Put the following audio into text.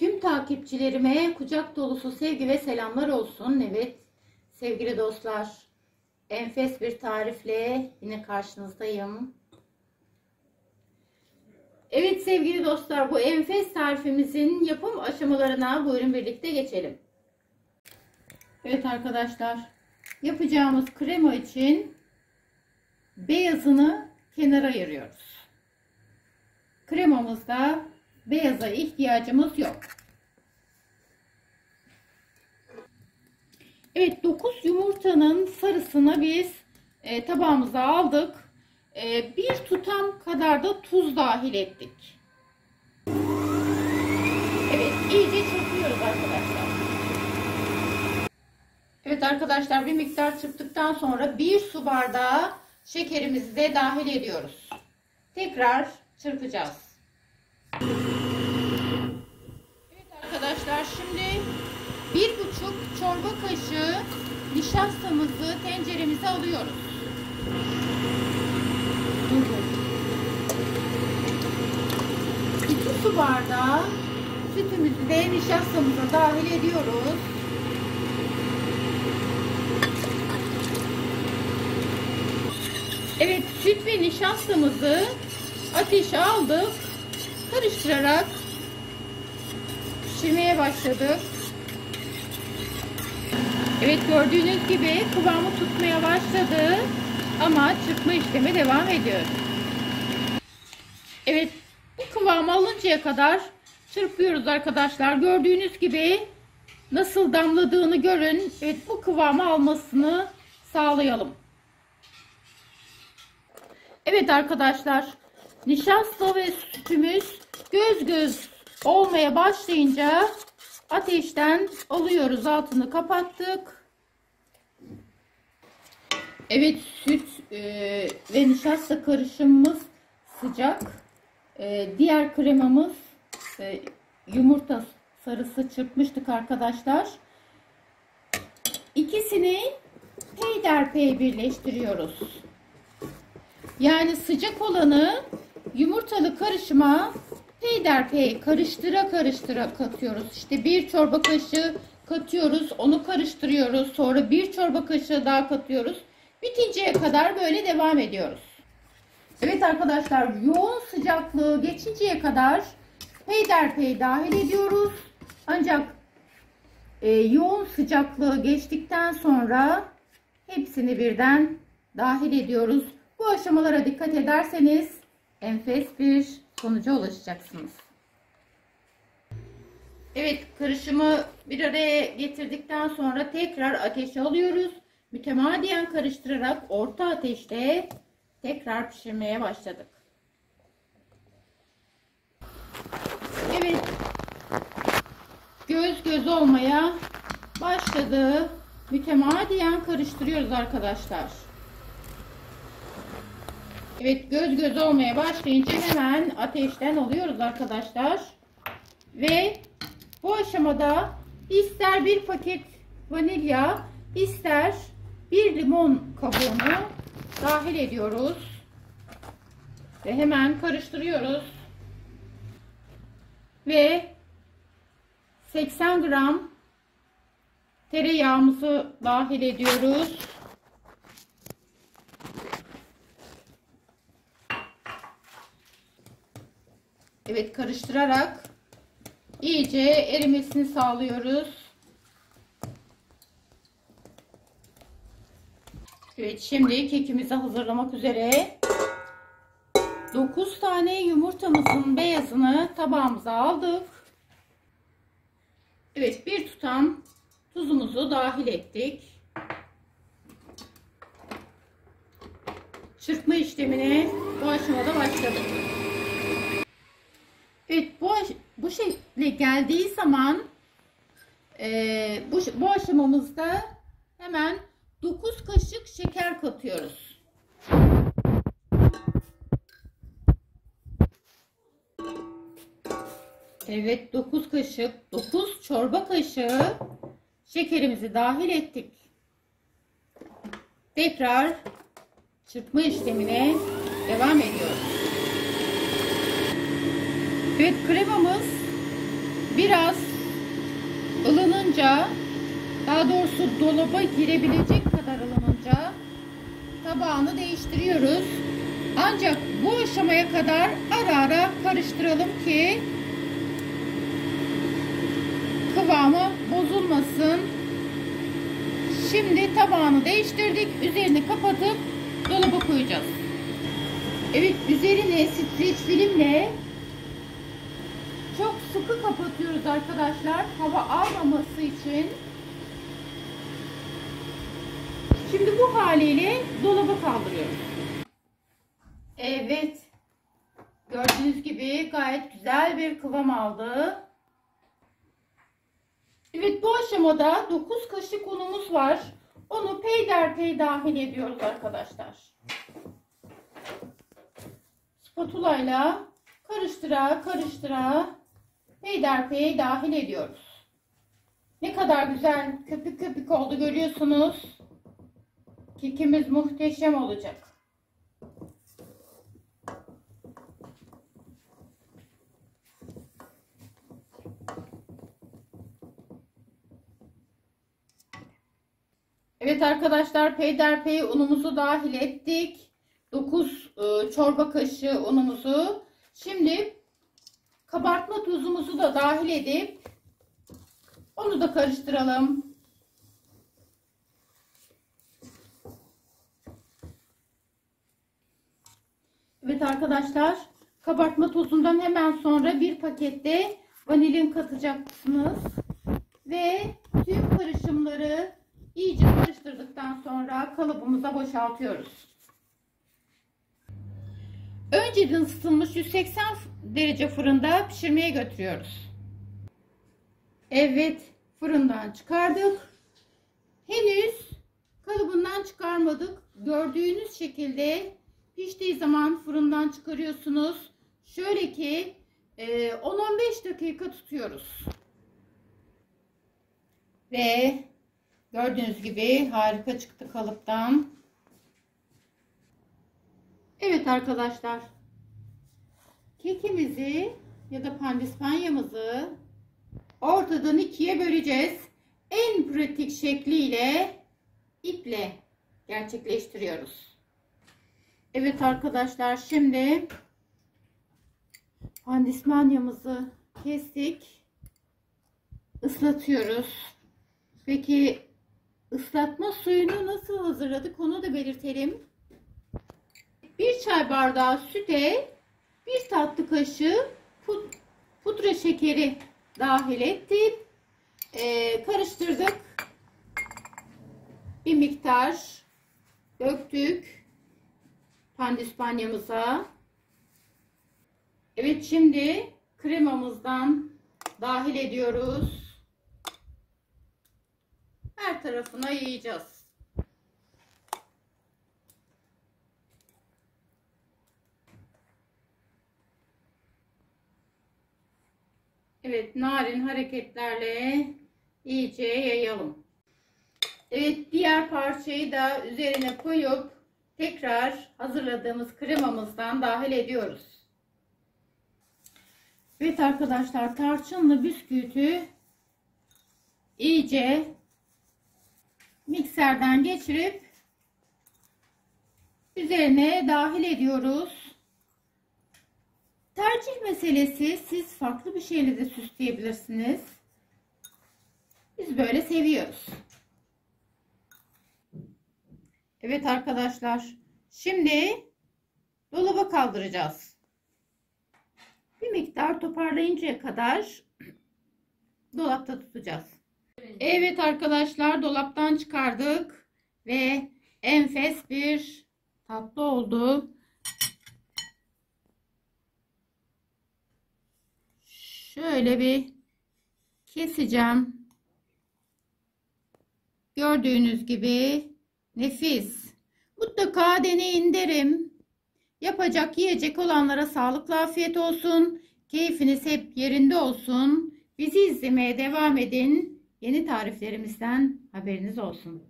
Tüm takipçilerime kucak dolusu sevgi ve selamlar olsun. Evet sevgili dostlar, enfes bir tarifle yine karşınızdayım. Evet sevgili dostlar, bu enfes tarifimizin yapım aşamalarına buyurun birlikte geçelim. Evet arkadaşlar, yapacağımız krema için beyazını kenara ayırıyoruz. Kremamızda beyaza ihtiyacımız yok. Evet, 9 yumurtanın sarısını biz tabağımıza aldık. Bir tutam kadar da tuz dahil ettik. Evet, iyice çırpıyoruz arkadaşlar. Evet arkadaşlar, bir miktar çırptıktan sonra 1 su bardağı şekerimizi de dahil ediyoruz. Tekrar çırpacağız. Evet arkadaşlar, şimdi 1,5 çorba kaşığı nişastamızı tenceremize alıyoruz. 2 su bardağı sütümüzü de nişastamıza dahil ediyoruz. Evet, süt ve nişastamızı ateşe aldık. Karıştırarak pişirmeye başladık. Evet, gördüğünüz gibi kıvamı tutmaya başladı ama çırpma işlemi devam ediyor. Evet, bu kıvamı alıncaya kadar çırpıyoruz arkadaşlar. Gördüğünüz gibi nasıl damladığını görün. Evet, bu kıvamı almasını sağlayalım. Evet arkadaşlar, nişasta ve sütümüz göz göz olmaya başlayınca ateşten alıyoruz. Altını kapattık. Evet, süt ve nişasta karışımımız sıcak. Diğer kremamız yumurta sarısı çırpmıştık arkadaşlar. İkisini peyderpey birleştiriyoruz. Yani sıcak olanı yumurtalı karışıma peyderpey karıştıra karıştıra katıyoruz. İşte 1 çorba kaşığı katıyoruz, onu karıştırıyoruz. Sonra 1 çorba kaşığı daha katıyoruz. Bitinceye kadar böyle devam ediyoruz. Evet arkadaşlar, yoğun sıcaklığı geçinceye kadar peyderpey dahil ediyoruz. Ancak yoğun sıcaklığı geçtikten sonra hepsini birden dahil ediyoruz. Bu aşamalara dikkat ederseniz enfes bir sonuca ulaşacaksınız. Evet, karışımı bir araya getirdikten sonra tekrar ateşe alıyoruz. Mütemadiyen karıştırarak orta ateşte tekrar pişirmeye başladık. Evet, göz göz olmaya başladı. Mütemadiyen karıştırıyoruz arkadaşlar. Evet, göz göz olmaya başlayınca hemen ateşten alıyoruz arkadaşlar. Ve bu aşamada ister bir paket vanilya, ister bir limon kabuğunu dahil ediyoruz. Ve hemen karıştırıyoruz. Ve 80 gram tereyağımızı dahil ediyoruz. Evet, karıştırarak iyice erimesini sağlıyoruz. Evet, şimdi kekimizi hazırlamak üzere 9 tane yumurtamızın beyazını tabağımıza aldık. Evet, bir tutam tuzumuzu dahil ettik. Çırpma işlemine bu aşamada başladık. Evet, bu şekilde geldiği zaman bu aşamamızda hemen 9 kaşık şeker katıyoruz. Evet, 9 kaşık, 9 çorba kaşığı şekerimizi dahil ettik. Tekrar çırpma işlemine devam ediyoruz. Evet, kremamız Biraz ılınınca, daha doğrusu dolaba girebilecek kadar ılınınca tabağını değiştiriyoruz. Ancak bu aşamaya kadar ara ara karıştıralım ki kıvamı bozulmasın. Şimdi tabağını değiştirdik. Üzerini kapatıp dolaba koyacağız. Evet, üzerine streç filmle çok sıkı kapatıyoruz arkadaşlar, hava almaması için. Şimdi bu haliyle dolaba kaldırıyoruz. Evet, gördüğünüz gibi gayet güzel bir kıvam aldı. Evet, bu aşamada 9 kaşık unumuz var. Onu peyderpey dahil ediyoruz arkadaşlar. Spatula ile karıştıra karıştıra peyderpey dahil ediyoruz. Ne kadar güzel köpük köpük oldu, görüyorsunuz. Kekimiz muhteşem olacak. Evet arkadaşlar, peyderpey unumuzu dahil ettik. 9 çorba kaşığı unumuzu. Şimdi kabartma tuzumuzu da dahil edip onu da karıştıralım. Evet arkadaşlar, kabartma tozundan hemen sonra bir pakette vanilin katacaksınız ve tüm karışımları iyice karıştırdıktan sonra kalıbımıza boşaltıyoruz. Önceden ısıtılmış 180 derece fırında pişirmeye götürüyoruz. Evet, fırından çıkardık. Henüz kalıbından çıkarmadık. Gördüğünüz şekilde piştiği zaman fırından çıkarıyorsunuz. Şöyle ki 10-15 dakika tutuyoruz. Ve gördüğünüz gibi harika çıktı kalıptan. Evet arkadaşlar, kekimizi ya da pandispanyamızı ortadan ikiye böleceğiz. En pratik şekliyle iple gerçekleştiriyoruz. Evet arkadaşlar, şimdi pandispanyamızı kestik, ıslatıyoruz. Peki ıslatma suyunu nasıl hazırladık, onu da belirtelim. 1 çay bardağı süte 1 tatlı kaşığı pudra şekeri dahil ettik. Karıştırdık. Bir miktar döktük pandispanyamıza. Evet, şimdi kremamızdan dahil ediyoruz. Her tarafına yayacağız. Evet, narin hareketlerle iyice yayalım. Evet, diğer parçayı da üzerine koyup tekrar hazırladığımız kremamızdan dahil ediyoruz. Evet arkadaşlar, tarçınlı bisküviti iyice mikserden geçirip üzerine dahil ediyoruz. Tercih meselesi, siz farklı bir şeyle de süsleyebilirsiniz. Biz böyle seviyoruz. Evet arkadaşlar, şimdi dolaba kaldıracağız. Bir miktar toparlayıncaya kadar dolapta tutacağız. Evet arkadaşlar, dolaptan çıkardık ve enfes bir tatlı oldu. Şöyle bir keseceğim. Gördüğünüz gibi nefis. Mutlaka deneyin derim. Yapacak, yiyecek olanlara sağlıklı afiyet olsun. Keyfiniz hep yerinde olsun. Bizi izlemeye devam edin. Yeni tariflerimizden haberiniz olsun.